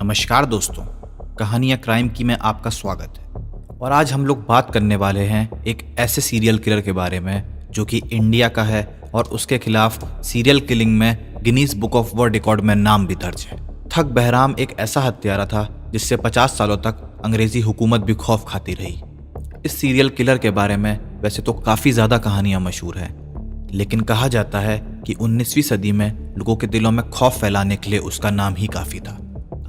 नमस्कार दोस्तों, कहानियाँ क्राइम की में आपका स्वागत है। और आज हम लोग बात करने वाले हैं एक ऐसे सीरियल किलर के बारे में जो कि इंडिया का है और उसके खिलाफ सीरियल किलिंग में Guinness book of world record में नाम भी दर्ज है। ठग बहराम एक ऐसा हत्यारा था जिससे 50 सालों तक अंग्रेजी हुकूमत भी खौफ खाती रही। इस सीरियल किलर के बारे में वैसे तो काफ़ी ज़्यादा कहानियाँ मशहूर हैं, लेकिन कहा जाता है कि 19वीं सदी में लोगों के दिलों में खौफ फैलाने के लिए उसका नाम ही काफ़ी था।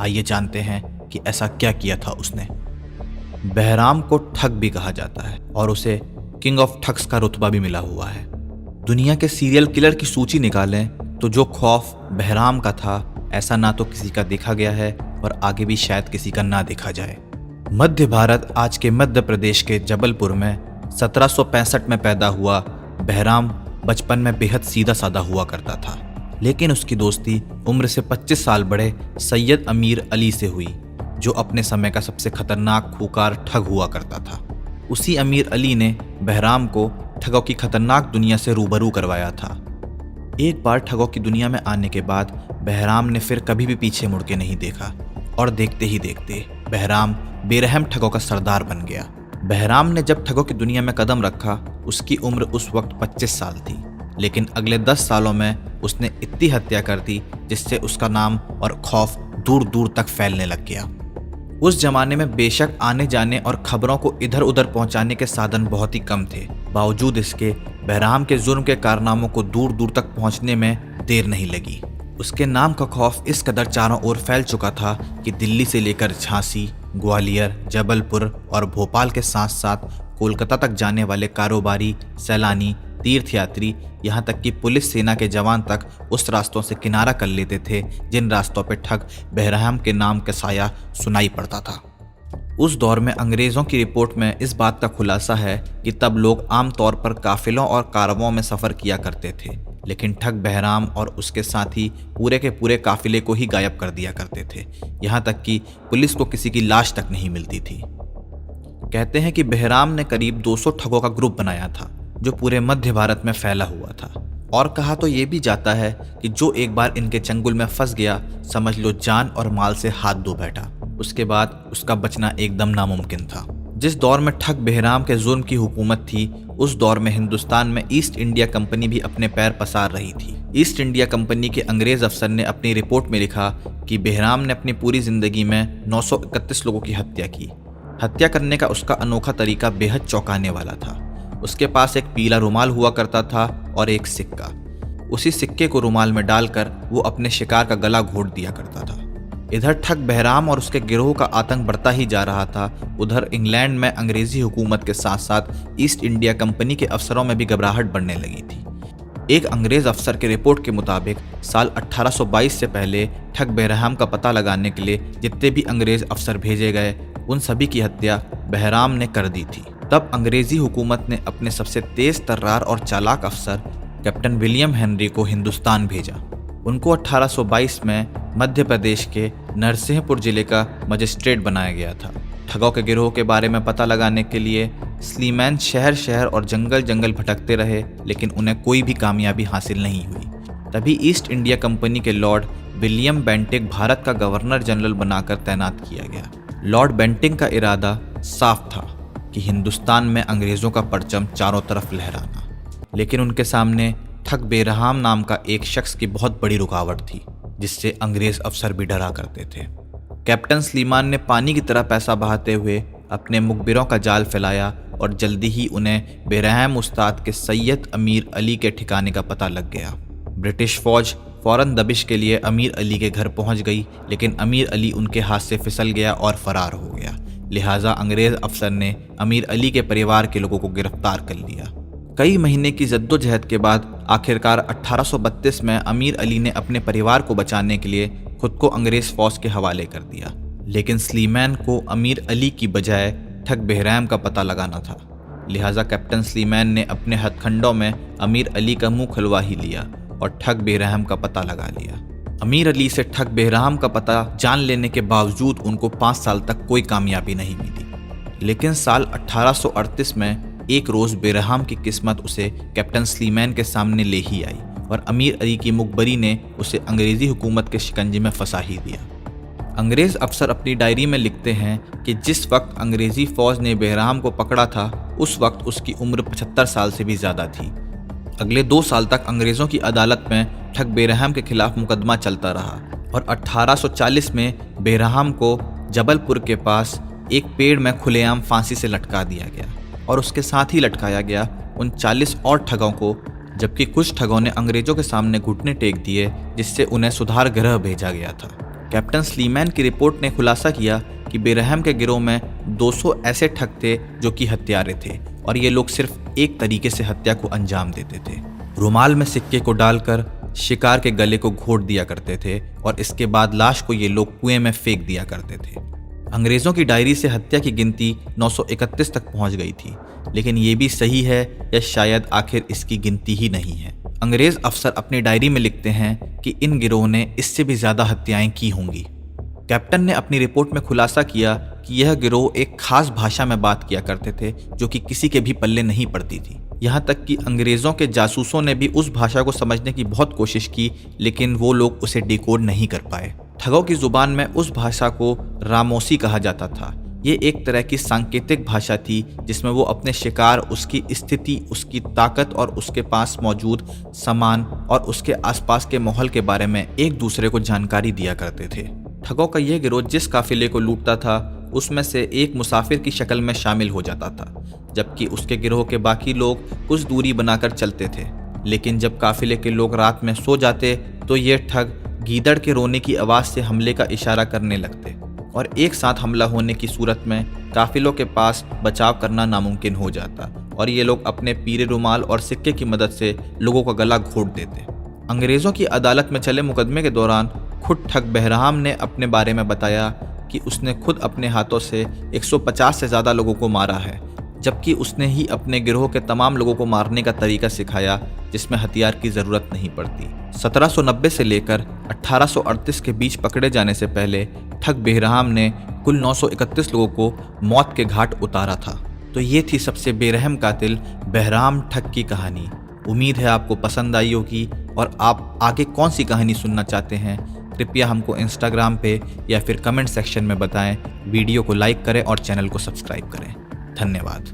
आइए जानते हैं कि ऐसा क्या किया था उसने। बहराम को ठग भी कहा जाता है और उसे किंग ऑफ ठग्स का रुतबा भी मिला हुआ है। दुनिया के सीरियल किलर की सूची निकालें तो जो खौफ बहराम का था, ऐसा ना तो किसी का देखा गया है और आगे भी शायद किसी का ना देखा जाए। मध्य भारत, आज के मध्य प्रदेश के जबलपुर में 1765 में पैदा हुआ बहराम बचपन में बेहद सीधा साधा हुआ करता था, लेकिन उसकी दोस्ती उम्र से 25 साल बड़े सैयद अमीर अली से हुई, जो अपने समय का सबसे खतरनाक खूंखार ठग हुआ करता था। उसी अमीर अली ने बहराम को ठगों की खतरनाक दुनिया से रूबरू करवाया था। एक बार ठगों की दुनिया में आने के बाद बहराम ने फिर कभी भी पीछे मुड़ के नहीं देखा और देखते ही देखते बहराम बेरहम ठगों का सरदार बन गया। बहराम ने जब ठगों की दुनिया में कदम रखा, उसकी उम्र उस वक्त 25 साल थी, लेकिन अगले 10 सालों में उसने इतनी हत्या कर दी जिससे उसका नाम और खौफ दूर दूर तक फैलने लग गया। उस जमाने में बेशक आने जाने और खबरों को इधर उधर पहुंचाने के साधन बहुत ही कम थे, बावजूद इसके बहराम के जुर्म के कारनामों को दूर दूर तक पहुंचने में देर नहीं लगी। उसके नाम का खौफ इस कदर चारों ओर फैल चुका था कि दिल्ली से लेकर झांसी, ग्वालियर, जबलपुर और भोपाल के साथ साथ कोलकाता तक जाने वाले कारोबारी, सैलानी, तीर्थयात्री, यहाँ तक कि पुलिस सेना के जवान तक उस रास्तों से किनारा कर लेते थे जिन रास्तों पर ठग बहराम के नाम का साया सुनाई पड़ता था। उस दौर में अंग्रेज़ों की रिपोर्ट में इस बात का खुलासा है कि तब लोग आमतौर पर काफिलों और कारवां में सफ़र किया करते थे, लेकिन ठग बहराम और उसके साथी पूरे के पूरे काफिले को ही गायब कर दिया करते थे, यहाँ तक कि पुलिस को किसी की लाश तक नहीं मिलती थी। कहते हैं कि बहराम ने करीब 200 ठगों का ग्रुप बनाया था जो पूरे मध्य भारत में फैला हुआ था, और कहा तो ये भी जाता है कि जो एक बार इनके चंगुल में फंस गया, समझ लो जान और माल से हाथ धो बैठा। उसके बाद उसका बचना एकदम नामुमकिन था। जिस दौर में ठग बहराम के जुर्म की हुकूमत थी, उस दौर में हिंदुस्तान में ईस्ट इंडिया कंपनी भी अपने पैर पसार रही थी। ईस्ट इंडिया कंपनी के अंग्रेज अफसर ने अपनी रिपोर्ट में लिखा कि बहराम ने अपनी पूरी जिंदगी में 931 लोगों की हत्या की। हत्या करने का उसका अनोखा तरीका बेहद चौंकाने वाला था। उसके पास एक पीला रुमाल हुआ करता था और एक सिक्का। उसी सिक्के को रुमाल में डालकर वो अपने शिकार का गला घोट दिया करता था। इधर ठग बहराम और उसके गिरोह का आतंक बढ़ता ही जा रहा था, उधर इंग्लैंड में अंग्रेजी हुकूमत के साथ साथ ईस्ट इंडिया कंपनी के अफसरों में भी घबराहट बढ़ने लगी थी। एक अंग्रेज अफसर के रिपोर्ट के मुताबिक साल 1822 से पहले ठग बहराम का पता लगाने के लिए जितने भी अंग्रेज अफसर भेजे गए, उन सभी की हत्या बहराम ने कर दी थी। तब अंग्रेजी हुकूमत ने अपने सबसे तेज तर्रार और चालाक अफसर कैप्टन विलियम हेनरी को हिंदुस्तान भेजा। उनको 1822 में मध्य प्रदेश के नरसिंहपुर जिले का मजिस्ट्रेट बनाया गया था। ठगों के गिरोह के बारे में पता लगाने के लिए स्लीमैन शहर शहर और जंगल जंगल भटकते रहे, लेकिन उन्हें कोई भी कामयाबी हासिल नहीं हुई। तभी ईस्ट इंडिया कंपनी के लॉर्ड विलियम बेंटिक भारत का गवर्नर जनरल बनाकर तैनात किया गया। लॉर्ड बेंटिक का इरादा साफ था कि हिंदुस्तान में अंग्रेज़ों का परचम चारों तरफ लहराना, लेकिन उनके सामने ठग बहराम नाम का एक शख्स की बहुत बड़ी रुकावट थी, जिससे अंग्रेज अफसर भी डरा करते थे। कैप्टन स्लीमान ने पानी की तरह पैसा बहाते हुए अपने मुखबिरों का जाल फैलाया और जल्दी ही उन्हें बहराम उस्ताद के सैयद अमीर अली के ठिकाने का पता लग गया। ब्रिटिश फौज फौरन दबिश के लिए अमीर अली के घर पहुंच गई, लेकिन अमीर अली उनके हाथ से फिसल गया और फरार हो गया। लिहाजा अंग्रेज अफसर ने अमीर अली के परिवार के लोगों को गिरफ्तार कर लिया। कई महीने की जद्दोजहद के बाद आखिरकार 1832 में अमीर अली ने अपने परिवार को बचाने के लिए खुद को अंग्रेज फौज के हवाले कर दिया, लेकिन स्लीमैन को अमीर अली की बजाय ठग बहराम का पता लगाना था। लिहाजा कैप्टन स्लीमैन ने अपने हथकंडों में अमीर अली का मुंह खुलवा ही लिया और ठग बहराम का पता लगा लिया। अमीर अली से ठग बहराम का पता जान लेने के बावजूद उनको 5 साल तक कोई कामयाबी नहीं मिली, लेकिन साल 1838 में एक रोज़ बहराम की किस्मत उसे कैप्टन स्लीमैन के सामने ले ही आई और अमीर अली की मुखबरी ने उसे अंग्रेजी हुकूमत के शिकंजे में फंसा ही दिया। अंग्रेज अफसर अपनी डायरी में लिखते हैं कि जिस वक्त अंग्रेजी फौज ने बेहराम को पकड़ा था उस वक्त उसकी उम्र 75 साल से भी ज़्यादा थी। अगले 2 साल तक अंग्रेज़ों की अदालत में ठग बेरहम के खिलाफ मुकदमा चलता रहा और 1840 में बेरहम को जबलपुर के पास एक पेड़ में खुलेआम फांसी से लटका दिया गया और उसके साथ ही लटकाया गया उन 40 और ठगों को, जबकि कुछ ठगों ने अंग्रेज़ों के सामने घुटने टेक दिए जिससे उन्हें सुधार गृह भेजा गया था। कैप्टन स्लीमैन की रिपोर्ट ने खुलासा किया कि बेरहम के गिरोह में 200 ऐसे ठग थे जो कि हत्यारे थे और ये लोग सिर्फ एक तरीके से हत्या को अंजाम देते थे। रुमाल में सिक्के को डालकर शिकार के गले को घोट दिया करते थे और इसके बाद लाश को ये लोग कुएं में फेंक दिया करते थे। अंग्रेज़ों की डायरी से हत्या की गिनती 931 तक पहुंच गई थी, लेकिन ये भी सही है या शायद आखिर इसकी गिनती ही नहीं है। अंग्रेज़ अफसर अपनी डायरी में लिखते हैं कि इन गिरोह ने इससे भी ज़्यादा हत्याएं की होंगी। कैप्टन ने अपनी रिपोर्ट में खुलासा किया कि यह गिरोह एक खास भाषा में बात किया करते थे जो कि किसी के भी पल्ले नहीं पड़ती थी। यहाँ तक कि अंग्रेज़ों के जासूसों ने भी उस भाषा को समझने की बहुत कोशिश की, लेकिन वो लोग उसे डिकोड नहीं कर पाए। ठगों की जुबान में उस भाषा को रामोसी कहा जाता था। ये एक तरह की सांकेतिक भाषा थी जिसमें वो अपने शिकार, उसकी स्थिति, उसकी ताकत और उसके पास मौजूद सामान और उसके आसपास के माहौल के बारे में एक दूसरे को जानकारी दिया करते थे। ठगों का यह गिरोह जिस काफिले को लूटता था उसमें से एक मुसाफिर की शक्ल में शामिल हो जाता था, जबकि उसके गिरोह के बाकी लोग कुछ दूरी बनाकर चलते थे। लेकिन जब काफिले के लोग रात में सो जाते तो ये ठग गीदड़ के रोने की आवाज़ से हमले का इशारा करने लगते और एक साथ हमला होने की सूरत में काफिलों के पास बचाव करना नामुमकिन हो जाता और ये लोग अपने पीरे रुमाल और सिक्के की मदद से लोगों का गला घोट देते। अंग्रेज़ों की अदालत में चले मुकदमे के दौरान खुद ठग बेरहम ने अपने बारे में बताया कि उसने खुद अपने हाथों से 150 से ज़्यादा लोगों को मारा है, जबकि उसने ही अपने गिरोह के तमाम लोगों को मारने का तरीका सिखाया जिसमें हथियार की ज़रूरत नहीं पड़ती। 1790 से लेकर 1838 के बीच पकड़े जाने से पहले ठग बेरहम ने कुल 931 लोगों को मौत के घाट उतारा था। तो ये थी सबसे बेरहम कातिल बेरहम ठग की कहानी। उम्मीद है आपको पसंद आई होगी और आप आगे कौन सी कहानी सुनना चाहते हैं कृपया हमको इंस्टाग्राम पे या फिर कमेंट सेक्शन में बताएं। वीडियो को लाइक करें और चैनल को सब्सक्राइब करें। धन्यवाद।